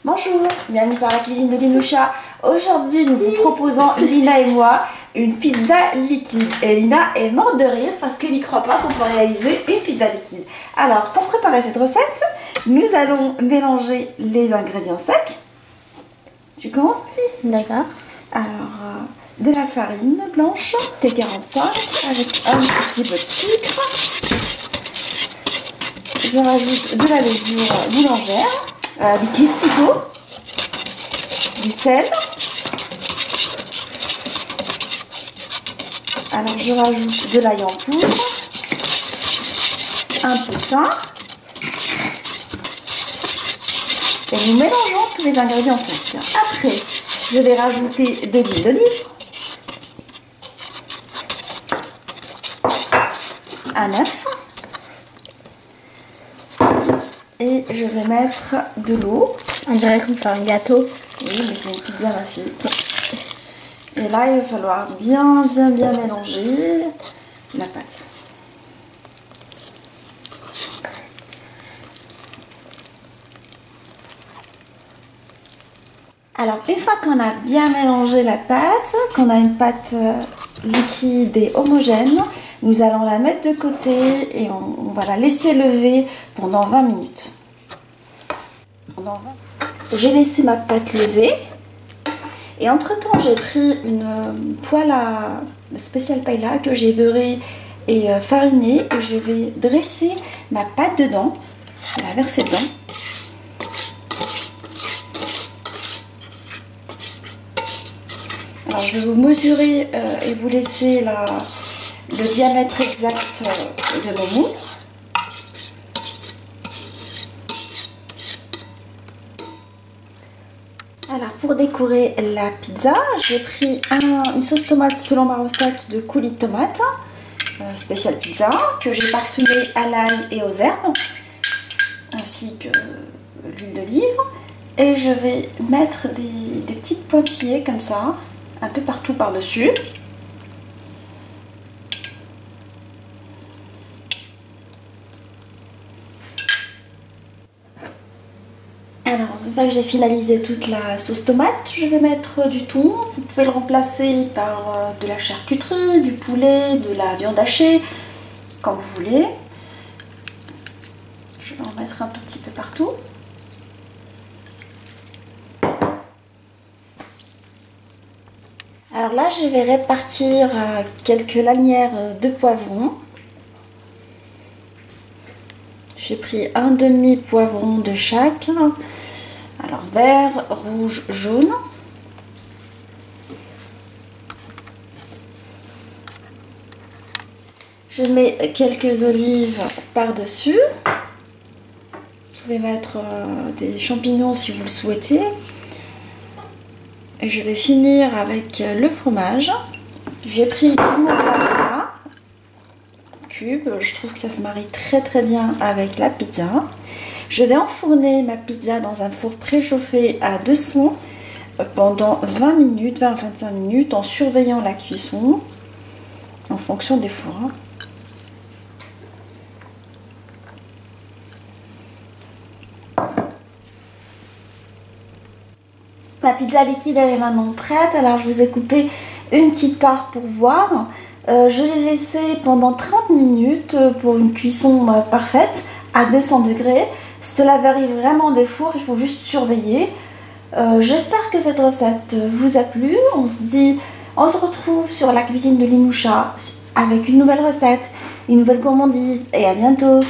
Bonjour, bienvenue sur la cuisine de Linoucha. Aujourd'hui, nous vous proposons, Lina et moi, une pizza liquide. Et Lina est morte de rire parce qu'elle n'y croit pas qu'on peut réaliser une pizza liquide. Alors, pour préparer cette recette, nous allons mélanger les ingrédients secs. Tu commences, puis? D'accord. Alors, de la farine blanche, T45, avec un petit peu de sucre. Je rajoute de la levure boulangère. Liquide plutôt, du sel. Alors je rajoute de l'ail en poudre, un peu de thym et nous mélangeons tous les ingrédients secs. Après, je vais rajouter de l'huile d'olive, un œuf. Et je vais mettre de l'eau. On dirait qu'on fait un gâteau. Oui, mais c'est une pizza, ma fille. Et là, il va falloir bien mélanger la pâte. Alors, une fois qu'on a bien mélangé la pâte, qu'on a une pâte liquide et homogène, nous allons la mettre de côté et on va la laisser lever pendant 20 minutes. J'ai laissé ma pâte lever et entre temps j'ai pris une poêle à spécial paella que j'ai beurrée et farinée et je vais dresser ma pâte dedans, la verser dedans. Alors je vais vous mesurer et vous laisser le diamètre exact de mon moule. Alors pour décorer la pizza, j'ai pris une sauce tomate selon ma recette de coulis de tomate, spéciale pizza, que j'ai parfumé à l'ail et aux herbes, ainsi que l'huile d'olive. Et je vais mettre des petites pointillées comme ça, un peu partout par-dessus. Alors, une fois que j'ai finalisé toute la sauce tomate, je vais mettre du thon. Vous pouvez le remplacer par de la charcuterie, du poulet, de la viande hachée, comme vous voulez. Je vais en mettre un tout petit peu partout. Alors là, je vais répartir quelques lanières de poivrons. J'ai pris un demi-poivron de chaque. Alors vert, rouge, jaune. Je mets quelques olives par-dessus. Vous pouvez mettre des champignons si vous le souhaitez. Et je vais finir avec le fromage. J'ai pris du mozzarella cube. Je trouve que ça se marie très bien avec la pizza. Je vais enfourner ma pizza dans un four préchauffé à 200 pendant 20 minutes, 20 à 25 minutes, en surveillant la cuisson en fonction des fours. Ma pizza liquide elle est maintenant prête, alors je vous ai coupé une petite part pour voir. Je l'ai laissée pendant 30 minutes pour une cuisson parfaite à 200 degrés. Cela varie vraiment des fours, il faut juste surveiller. J'espère que cette recette vous a plu. On se retrouve sur la cuisine de Linoucha avec une nouvelle recette, une nouvelle gourmandise et à bientôt.